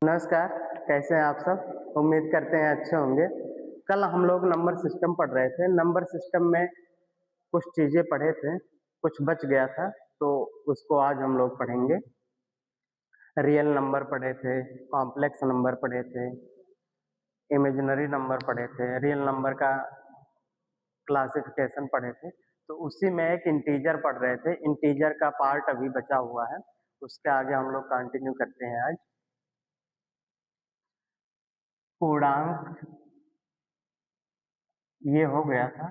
नमस्कार, कैसे हैं आप सब? उम्मीद करते हैं अच्छे होंगे। कल हम लोग नंबर सिस्टम पढ़ रहे थे। नंबर सिस्टम में कुछ चीज़ें पढ़े थे, कुछ बच गया था, तो उसको आज हम लोग पढ़ेंगे। रियल नंबर पढ़े थे, कॉम्प्लेक्स नंबर पढ़े थे, इमेजिनरी नंबर पढ़े थे, रियल नंबर का क्लासिफिकेशन पढ़े थे। तो उसी में एक इंटीजर पढ़ रहे थे। इंटीजर का पार्ट अभी बचा हुआ है, उसके आगे हम लोग कंटिन्यू करते हैं आज। पूर्णांक ये हो गया था।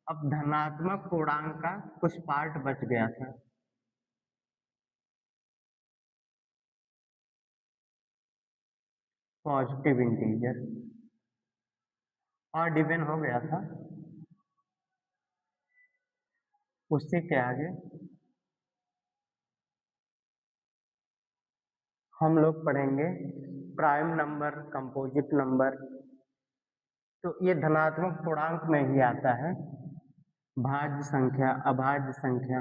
अब धनात्मक पूर्णांक का कुछ पार्ट बच गया था। पॉजिटिव इंटीजर और डिविजन हो गया था। उससे के आगे हम लोग पढ़ेंगे प्राइम नंबर, कंपोजिट नंबर। तो ये धनात्मक पूर्णांक में ही आता है। भाज्य संख्या, अभाज्य संख्या,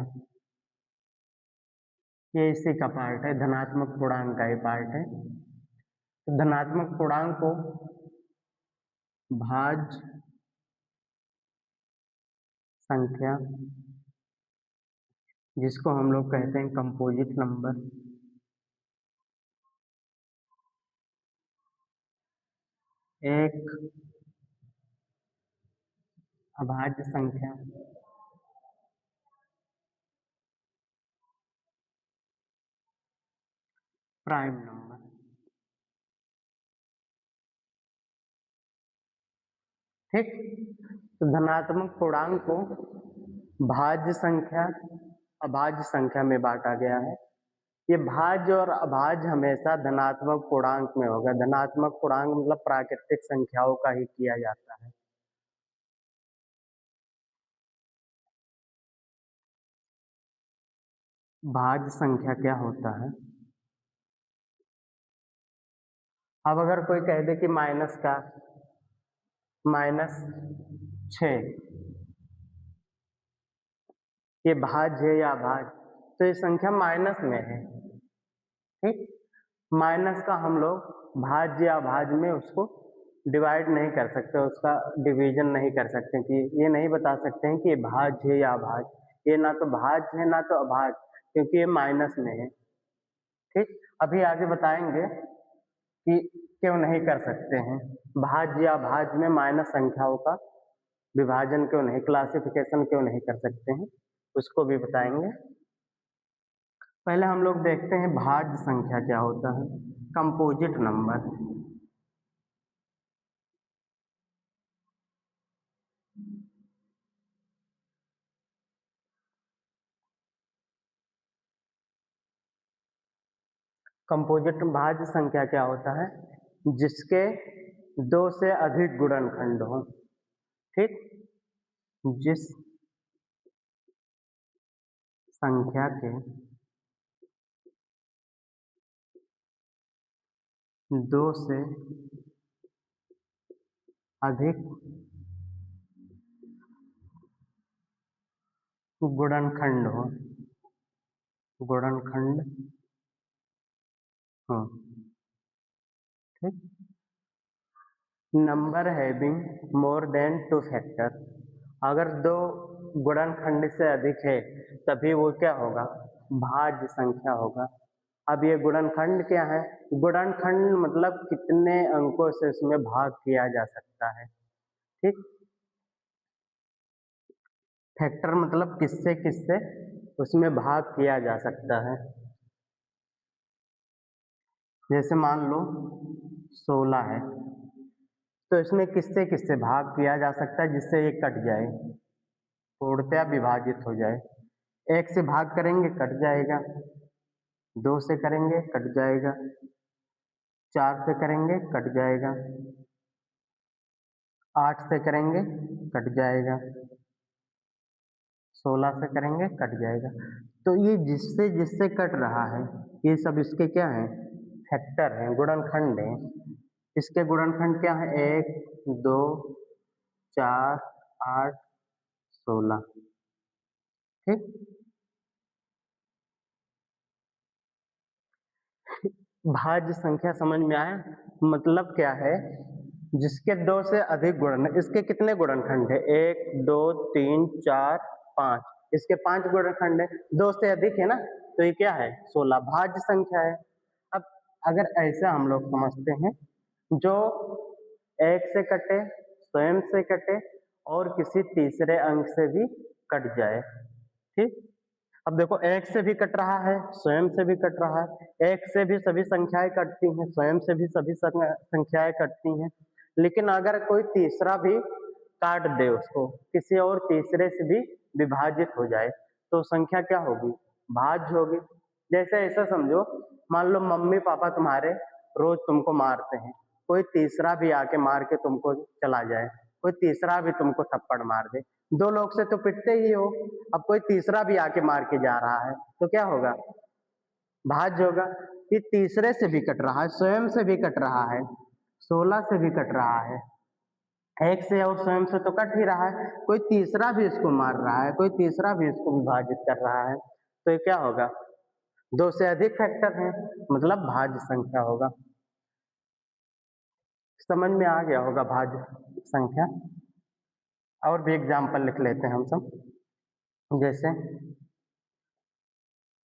ये इसी का पार्ट है, धनात्मक पूर्णांक का ही पार्ट है। तो धनात्मक पूर्णांक को भाज्य संख्या, जिसको हम लोग कहते हैं कंपोजिट नंबर, एक अभाज्य संख्या, प्राइम नंबर। ठीक, तो धनात्मक पूर्णांक को भाज्य संख्या, अभाज्य संख्या में बांटा गया है। ये भाज्य और अभाज्य हमेशा धनात्मक पूर्णांक में होगा। धनात्मक पूर्णांक मतलब प्राकृतिक संख्याओं का ही किया जाता है। भाज्य संख्या क्या होता है? अब अगर कोई कह दे कि माइनस का -6 ये भाज्य है या अभाज्य, तो ये संख्या माइनस में है। ठीक, माइनस का हम लोग भाज्य या अभाज्य में उसको डिवाइड नहीं कर सकते, उसका डिवीजन नहीं कर सकते कि ये नहीं बता सकते हैं कि ये भाज्य है या अभाज्य। ये ना तो भाज्य है ना तो अभाज्य, क्योंकि ये माइनस में है। ठीक, अभी आगे बताएंगे कि क्यों नहीं कर सकते हैं, भाज्य या अभाज्य में माइनस संख्याओं का विभाजन क्यों नहीं, क्लासिफिकेशन क्यों नहीं कर सकते हैं, उसको भी बताएंगे। पहले हम लोग देखते हैं भाज्य संख्या क्या होता है, कंपोजिट नंबर। कंपोजिट भाज्य संख्या क्या होता है? जिसके दो से अधिक गुणनखंड हो। ठीक, जिस संख्या के दो से अधिक गुणनखंड हो, गुणनखंड हो। ठीक, number having more than 2 factor, अगर दो गुणनखंड से अधिक है तभी वो क्या होगा, भाज्य संख्या होगा। अब ये गुणनखंड क्या है? गुणनखंड मतलब कितने अंकों से इसमें भाग किया जा सकता है। ठीक, फैक्टर मतलब किससे किससे उसमें भाग किया जा सकता है। जैसे मान लो 16 है, तो इसमें किससे किससे भाग किया जा सकता है जिससे ये कट जाए, पूर्णतया विभाजित हो जाए। एक से भाग करेंगे कट जाएगा, दो से करेंगे कट जाएगा, चार से करेंगे कट जाएगा, 8 से करेंगे कट जाएगा, 16 से करेंगे कट जाएगा। तो ये जिससे जिससे कट रहा है ये सब इसके क्या है, फैक्टर हैं, गुणनखंड हैं। इसके गुणनखंड क्या है? 1, 2, 4, 8, 16। ठीक, भाज्य संख्या समझ में आया? मतलब क्या है, जिसके 2 से अधिक गुणन, इसके कितने गुणनखंड है? 1, 2, 3, 4, 5, इसके 5 गुणनखंड है, 2 से अधिक है ना, तो ये क्या है? 16 भाज्य संख्या है। अब अगर ऐसा हम लोग समझते हैं, जो 1 से कटे, स्वयं से कटे और किसी तीसरे अंक से भी कट जाए, ठीक? अब देखो 1 से भी कट रहा है, स्वयं से भी कट रहा है, 1 से भी सभी संख्याएँ कटती हैं, स्वयं से भी सभी संख्याएँ कटती हैं, लेकिन अगर कोई तीसरा भी काट दे उसको, किसी और तीसरे से भी विभाजित हो जाए, तो संख्या क्या होगी? भाज्य होगी। जैसे ऐसा समझो, मान लो मम्मी-पापा तुम्हारे रोज़ तुमको मारते हैं, कोई तीसरा भी आके मार के तुमको चला जाए, कोई तीसरा भी तुमको थप्पड़ मार दे, 2 लोग से तो पिटते ही हो, अब कोई तीसरा भी आके मार के जा रहा है, तो क्या होगा? भाज्य होगा। ये तीसरे से भी कट रहा है, स्वयं से भी कट रहा है, 16 से भी कट रहा है, 1 से और स्वयं से तो कट ही रहा है, कोई तीसरा भी इसको मार रहा है, कोई तीसरा भी इसको विभाजित कर रहा है, तो ये क्या होगा? 2 से अधिक फैक्टर हैं, मतलब भाज्य संख्या होगा। समझ में आ गया होगा भाज्य संख्या। और भी एग्जाम्पल लिख लेते हैं हम सब, जैसे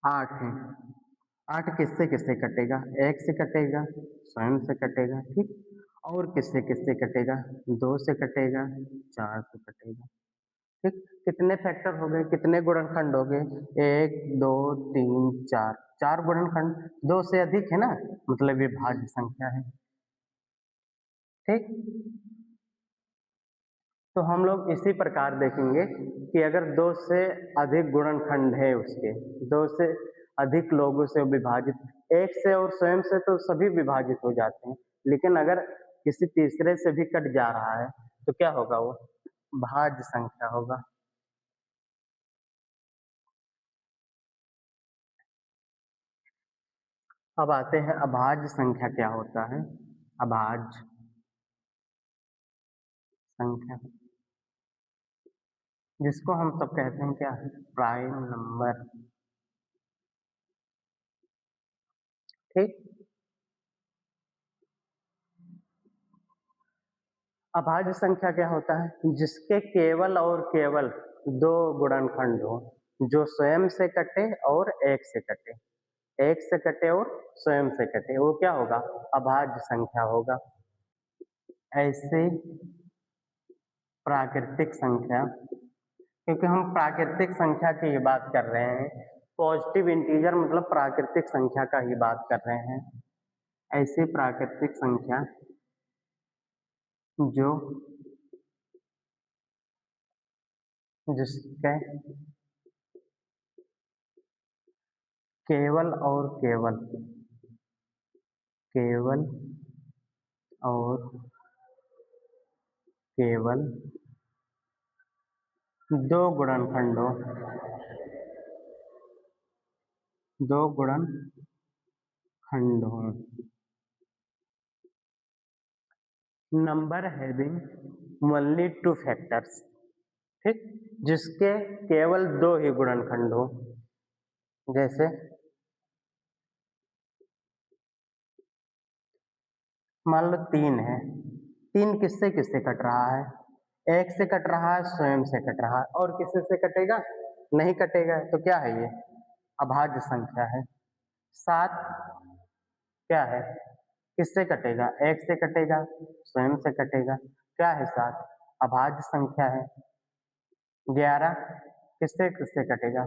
8 है, 8 किससे-किससे कटेगा? 1 से कटेगा, स्वयं से कटेगा, ठीक? और किससे-किससे कटेगा? 2 से कटेगा, 4 से कटेगा, ठीक? कितने फैक्टर हो गए? कितने गुणनखंड हो गए? 1, 2, 3, 4, 4 गुणनखंड, 2 से अधिक है ना, मतलब ये भाज्य संख्या है, ठीक? तो हम लोग इसी प्रकार देखेंगे कि अगर 2 से अधिक गुणनखंड है उसके, 2 से अधिक लोगों से विभाजित, 1 से और स्वयं से तो सभी विभाजित हो जाते हैं, लेकिन अगर किसी तीसरे से भी कट जा रहा है, तो क्या होगा वो? भाज्य संख्या होगा। अब आते हैं अभाज्य संख्या क्या होता है? अभाज्य संख्या, जिसको हम सब कहते हैं क्या? प्राइम नंबर, ठीक? अभाज्य संख्या क्या होता है? जिसके केवल और केवल 2 गुणनखंड हो, जो स्वयं से कटे और 1 से कटे, 1 से कटे और स्वयं से कटे, वो क्या होगा? अभाज्य संख्या होगा। ऐसे प्राकृतिक संख्या, क्योंकि हम प्राकृतिक संख्या की ही बात कर रहे हैं, पॉजिटिव इंटीजर मतलब प्राकृतिक संख्या का ही बात कर रहे हैं। ऐसी प्राकृतिक संख्या जो जिसके केवल और केवल, केवल और केवल 2 गुणनखंडों, 2 गुणनखंडों, नंबर हैविंग ओनली 2 फैक्टर्स, ठीक? जिसके केवल 2 ही गुणनखंड हो, जैसे मान लो 3 है, 3 किससे-किससे कट रहा है? 1 से कट रहा है, स्वयं से कट रहा है, और किसी से कटेगा? नहीं कटेगा, तो क्या है ये? अभाज्य संख्या है। 7 क्या है? किससे कटेगा? 1 से कटेगा, स्वयं से कटेगा, क्या है 7? अभाज्य संख्या है। 11 किससे-किससे कटेगा?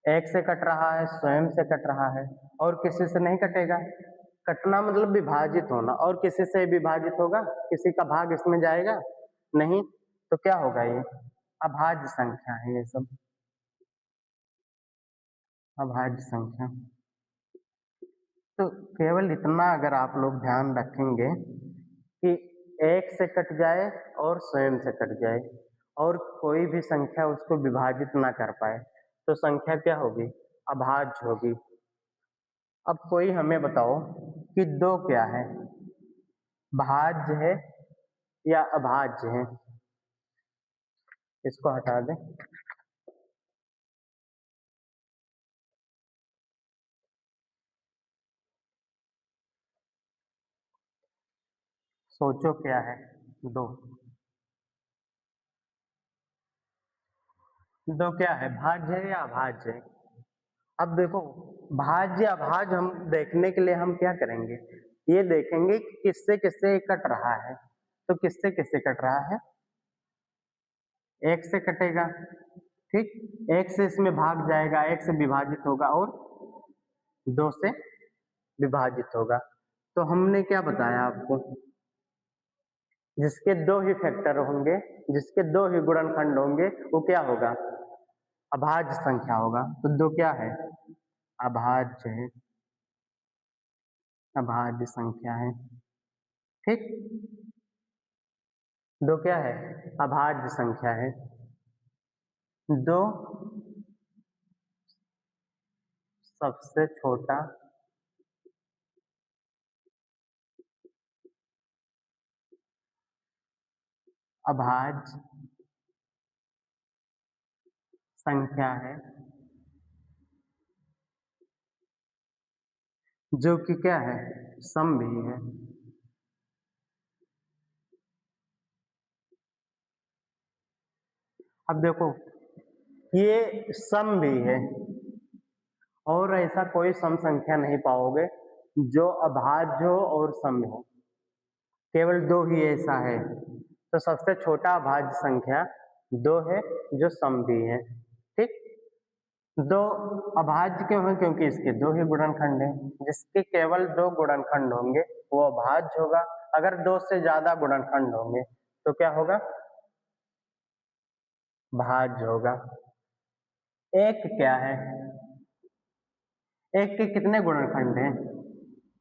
1 से कट रहा है, स्वयं से कट रहा है, और किसी से नहीं कटेगा। कटना मतलब विभाजित होना, और किसी से विभाजित होगा? किसी का भाग इसमें जाएगा? नहीं, तो क्या होगा ये? अभाज्य संख्या है ये सब, अभाज्य संख्या। तो केवल इतना अगर आप लोग ध्यान रखेंगे कि 1 से कट जाए और स्वयं से कट जाए, और कोई भी संख्या उसको विभाजित ना कर पाए, तो संख्या क्या होगी? अभाज्य होगी। अब कोई हमें बताओ कि 2 क्या है? भाज्य है या अभाज्य है? इसको हटा दें। सोचो क्या है? 2। 2 क्या है, भाज्य है या अभाज्य है? अब देखो, भाज्य अभाज्य हम देखने के लिए हम क्या करेंगे, ये देखेंगे कि किससे किससे कट रहा है। तो किससे किससे कट रहा है? 1 से कटेगा, ठीक। 1 से इसमें भाग जाएगा, 1 से विभाजित होगा और 2 से विभाजित होगा। तो हमने क्या बताया आपको, जिसके 2 ही फैक्टर होंगे, जिसके 2 ही गुणनखंड होंगे, वो क्या होगा, अभाज्य संख्या होगा। तो 2 क्या है, अभाज्य है, अभाज्य संख्या है, ठीक। 2 क्या है, अभाज्य संख्या है। 2 सबसे छोटा अभाज्य संख्या है, जो कि क्या है, सम भी है। अब देखो, ये सम भी है और ऐसा कोई सम संख्या नहीं पाओगे जो अभाज्य हो और सम हो, केवल 2 ही ऐसा है। तो सबसे छोटा अभाज्य संख्या 2 है जो सम भी है, ठीक। 2 अभाज्य क्यों है, क्योंकि इसके 2 ही गुणनखंड हैं। जिसके केवल 2 गुणनखंड होंगे वो अभाज्य होगा। अगर 2 से ज्यादा गुणनखंड होंगे तो क्या होगा, भाज्य होगा। एक क्या है, एक के कितने गुणनखंड हैं,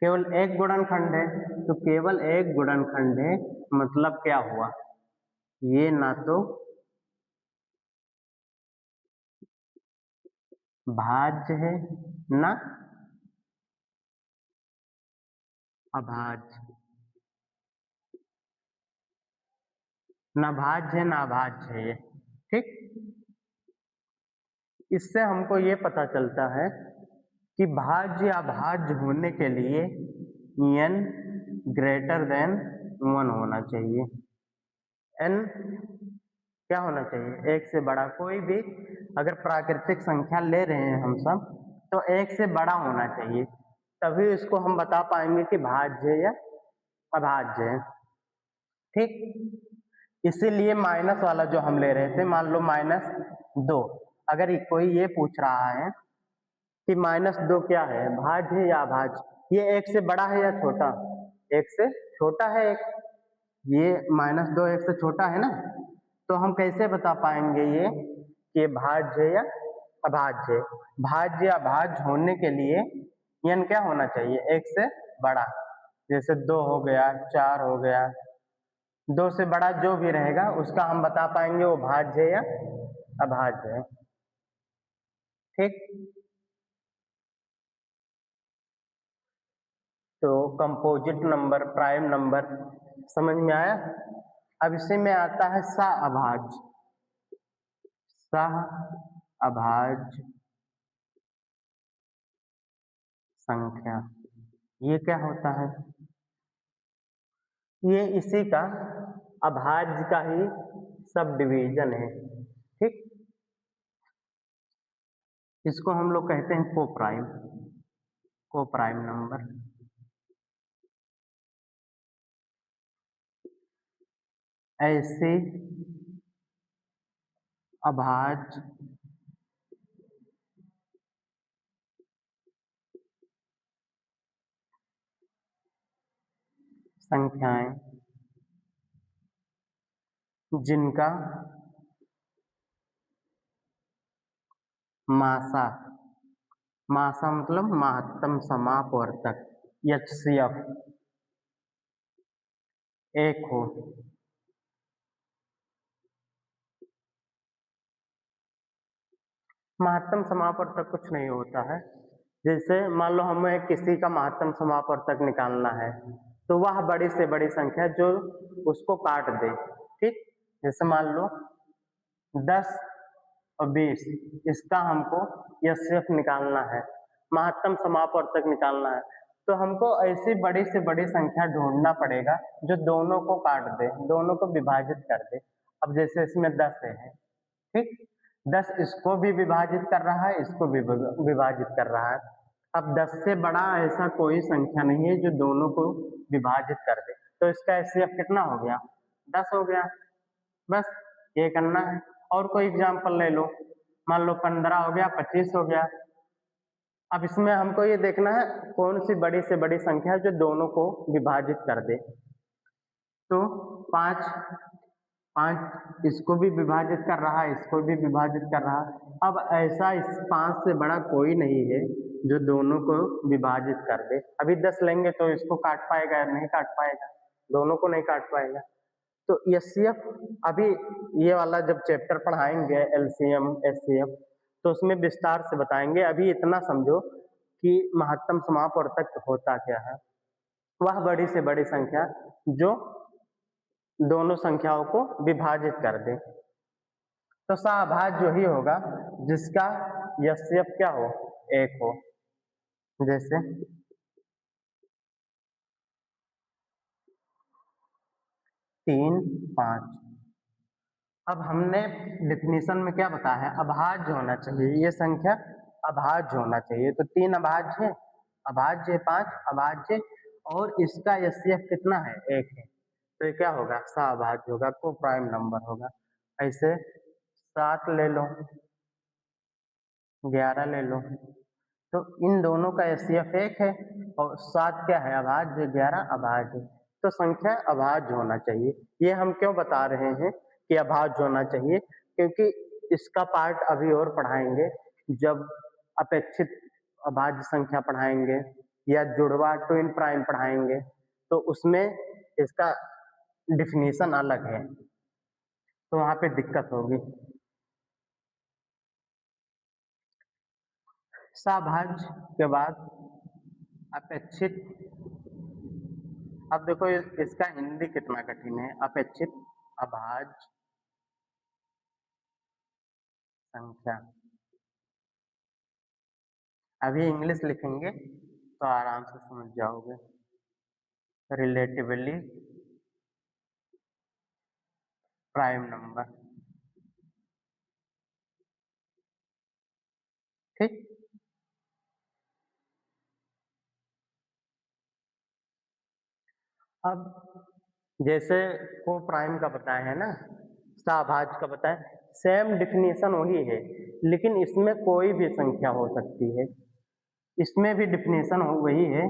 केवल एक गुणनखंड है। तो केवल एक गुणनखंड है, मतलब क्या हुआ, ये ना तो भाज्य है ना अभाज्य, ना भाज्य है ना अभाज्य है ये, ठीक। इससे हमको ये पता चलता है कि भाज्य या अभाज्य होने के लिए n ग्रेटर देन 1 होना चाहिए। n क्या होना चाहिए, 1 से बड़ा। कोई भी अगर प्राकृतिक संख्या ले रहे हैं हम सब, तो 1 से बड़ा होना चाहिए, तभी इसको हम बता पाएंगे कि भाज्य है या अभाज्य है, ठीक। इसीलिए माइनस वाला जो हम ले रहे थे, मान लो -2, अगर कोई ये पूछ रहा है कि -2 क्या है, भाज्य है या अभाज्य, ये 1 से बड़ा है या छोटा, 1 से छोटा है। ये -2 1 से छोटा है ना, तो हम कैसे बता पाएंगे ये कि भाज्य है या अभाज्य है। भाज्य या अभाज्य होने के लिए n क्या होना चाहिए, 1 से बड़ा। जैसे 2 हो गया, 4 हो गया, 2 से बड़ा जो भी रहेगा उसका हम बता पाएंगे वो भाज्य है या अभाज्य है, ठीक। तो कंपोजिट नंबर, प्राइम नंबर समझ में आया। अब इसी में आता है सह अभाज्य संख्या। ये क्या होता है, ये इसी का अभाज्य का ही सब डिवीजन है, ठीक। इसको हम लोग कहते हैं को प्राइम नंबर। ऐसे अभाज्य संख्याएं जिनका मासा, मासा मतलब महत्तम समापवर्तक, HCF 1 हो। महत्तम समापवर्तक कुछ नहीं होता है। जैसे मान लो हमें किसी का महत्तम समापवर्तक निकालना है, तो वह बड़ी से बड़ी संख्या जो उसको काट दे, ठीक। जैसे मान लो 10 और 20, इसका हमको HCF निकालना है, महत्तम समापवर्तक निकालना है। तो हमको ऐसी बड़ी से बड़ी संख्या ढूंढना पड़ेगा जो दोनों को काट दे, दोनों को विभाजित कर दे। अब जैसे इसमें 10 है, ठीक, 10 इसको भी विभाजित कर रहा है, इसको भी विभाजित कर रहा है। अब 10 से बड़ा ऐसा कोई संख्या नहीं है जो दोनों को विभाजित कर दे, तो इसका एचसीएफ कितना हो गया? 10 हो गया। बस ये करना है। और कोई एग्जाम्पल ले लो, मान लो 15 हो गया, 25 हो गया। अब इसमें हमको ये देखना है कौन सी बड़ी से बड़ी संख्या है जो दोनों को विभाजित कर दे। तो 5 5 इसको भी विभाजित कर रहा है, इसको भी विभाजित कर रहा है। अब ऐसा इस 5 से बड़ा कोई नहीं है जो दोनों को विभाजित कर दे। अभी 10 लेंगे तो इसको काट पाएगा? नहीं काट पाएगा, दोनों को नहीं काट पाएगा। तो एचसीएफ अभी ये वाला जब चैप्टर पढ़ाएंगे एलसीएम एचसीएफ तो उसमें विस्तार से बताएंगे। अभी इतना समझो कि महत्तम समापवर्तक होता क्या है। वह बड़ी से बड़ी संख्या जो दोनों संख्याओं को विभाजित कर दे। तो सहभाज्य ही होगा जिसका एचसीएफ क्या हो? 1 हो। जैसे 3, 5। अब हमने डिफिनीशन में क्या बताया है? अभाज्य होना चाहिए, ये संख्या अभाज्य होना चाहिए। तो 3 अभाज्य है, अभाज्य 5 अभाज्य, और इसका एचसीएफ कितना है? 1 है। तो ये क्या होगा? सहभाज्य होगा, को प्राइम नंबर होगा। ऐसे 7 ले लो, 11 ले लो, तो इन दोनों का एचसीएफ 1 है और 7 क्या है? अभाज्य, 11 अभाज्य। तो संख्या अभाज्य होना चाहिए। ये हम क्यों बता रहे हैं कि अभाज्य होना चाहिए? क्योंकि इसका पार्ट अभी और पढ़ाएंगे जब अपेक्षित अभाज्य संख्या पढ़ाएंगे या जुड़वा ट्विन प्राइम पढ़ाएंगे, तो उसमें इसका डिफिनीशन अलग है, तो वहां पे दिक्कत होगी। सहभाज्य के बाद अपेक्षित। अब देखो इसका हिंदी कितना कठिन है, अपेक्षित अभाज्य संख्या। अभी इंग्लिश लिखेंगे तो आराम से समझ जाओगे। रिलेटिवली प्राइम नंबर, ठीक। अब जैसे को प्राइम का बताया है ना, सहभाज्य का बताया, सेम डिफिनीशन वही है, लेकिन इसमें कोई भी संख्या हो सकती है। इसमें भी डिफिनीशन वही है,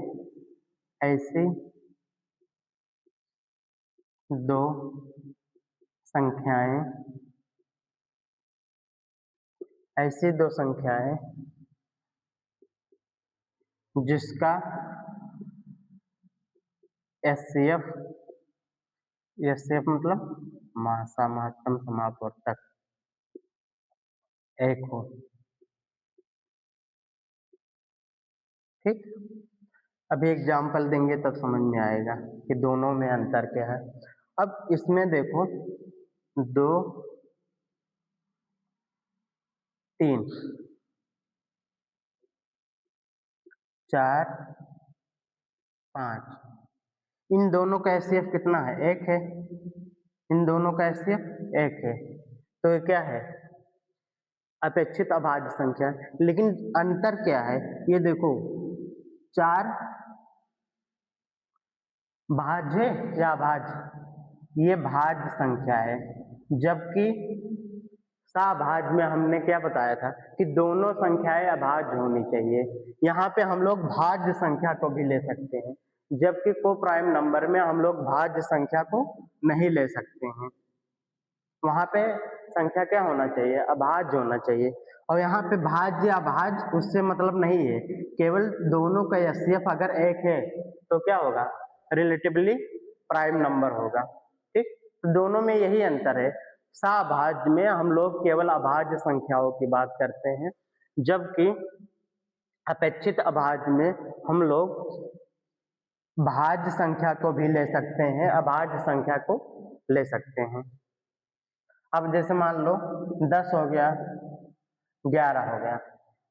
ऐसी दो संख्याएं, ऐसी दो संख्याएं जिसका एचसीएफ, एचसीएफ मतलब महत्तम समापवर्तक 1 हो, ठीक। अभी एग्जाम्पल देंगे तब समझ में आएगा कि दोनों में अंतर क्या है। अब इसमें देखो 2, 3, 4, 5, इन दोनों का एचसीएफ कितना है? 1 है। इन दोनों का एचसीएफ 1 है, तो ये क्या है? अपेक्षित अभाज्य संख्या। लेकिन अंतर क्या है? ये देखो 4 भाज्य या अभाज्य? ये भाज्य संख्या है, जबकि सहभाज्य में हमने क्या बताया था कि दोनों संख्याएं अभाज्य होनी चाहिए। यहाँ पे हम लोग भाज्य संख्या को भी ले सकते हैं, जबकि को प्राइम नंबर में हम लोग भाज्य संख्या को नहीं ले सकते हैं। वहां पे संख्या क्या होना चाहिए? अभाज्य होना चाहिए। और यहाँ पे भाज्य अभाज्य उससे मतलब नहीं है, केवल दोनों का एचसीएफ अगर 1 है तो क्या होगा? रिलेटिवली प्राइम नंबर होगा, ठीक। तो दोनों में यही अंतर है। सहभाज्य में हम लोग केवल अभाज्य संख्याओं की बात करते हैं, जबकि अपेक्षित अभाज्य में हम लोग भाज्य संख्या को भी ले सकते हैं, अभाज्य संख्या को ले सकते हैं। अब जैसे मान लो 10 हो गया, 11 हो गया,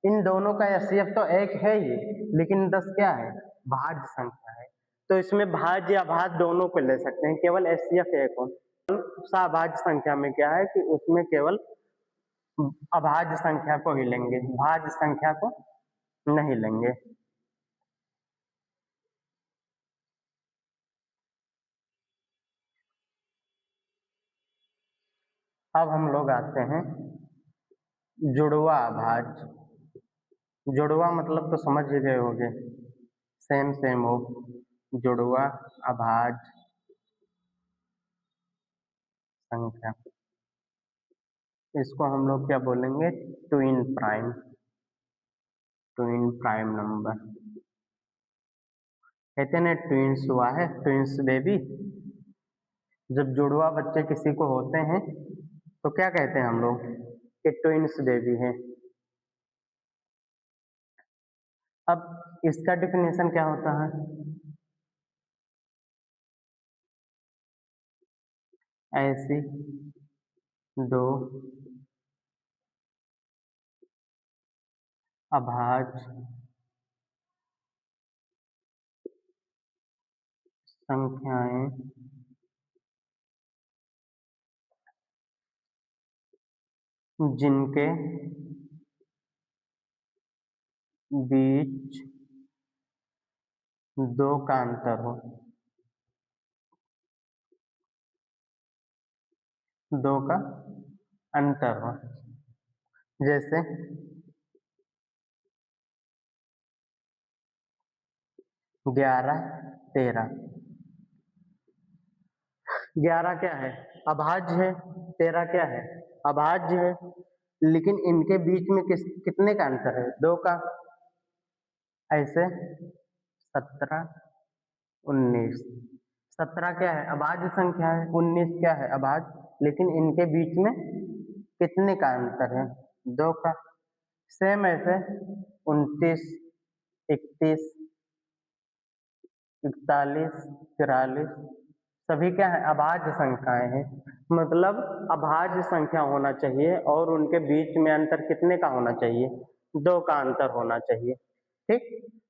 इन दोनों का एचसीएफ तो 1 है ही, लेकिन 10 क्या है? भाज्य संख्या है। तो इसमें भाज्य या भाज्य दोनों को ले सकते हैं, केवल HCF एक हो। सभाज्य संख्या में क्या है कि उसमें केवल अभाज्य संख्या को ही लेंगे, भाज्य संख्या को नहीं लेंगे। अब हम लोग आते हैं जुड़वा अभाज्य। जुड़वा मतलब तो समझ ही गए होंगे, सेम सेम हो। जुड़वा अभाज्य संख्या, इसको हम लोग क्या बोलेंगे, twin prime, twin prime number. कहते हैं ट्विंस हुआ है, ट्विंस बेबी। जब जुड़वा बच्चे किसी को होते हैं तो क्या कहते हैं हम लोग कि ट्विंस बेबी है। अब इसका डिफिनेशन क्या होता है, ऐसी दो अभाज्य संख्याएं जिनके बीच दो का अंतर हो, दो का अंतर हो। जैसे 11 13, 11 क्या है, अभाज्य है। 13 क्या है, अभाज्य है। लेकिन इनके बीच में कितने का अंतर है, दो का। ऐसे 17 19, 17 क्या है, अभाज्य संख्या है, 19 क्या है, अभाज्य। लेकिन इनके बीच में कितने का अंतर है, दो का। सेम ऐसे 29 31 41 44, सभी क्या है, अभाज्य संख्याएं हैं। मतलब अभाज्य संख्या होना चाहिए और उनके बीच में अंतर कितने का होना चाहिए, दो का अंतर होना चाहिए। ठीक,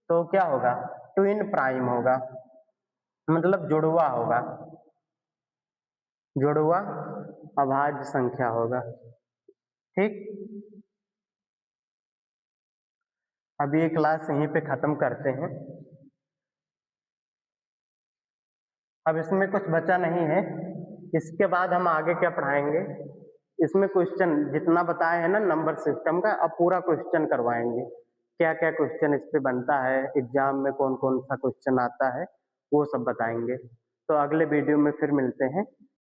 तो क्या होगा, ट्विन प्राइम होगा, मतलब जुड़वा होगा, जुड़वा अभाज्य संख्या होगा। ठीक, अब ये क्लास यहीं पे खत्म करते हैं। अब इसमें कुछ बचा नहीं है, इसके बाद हम आगे क्या पढ़ाएंगे, इसमें क्वेश्चन जितना बताए हैं ना नंबर सिस्टम का, अब पूरा क्वेश्चन करवाएंगे। क्या क्या क्वेश्चन इस पे बनता है, एग्जाम में कौन कौन सा क्वेश्चन आता है, वो सब बताएंगे। तो अगले वीडियो में फिर मिलते हैं।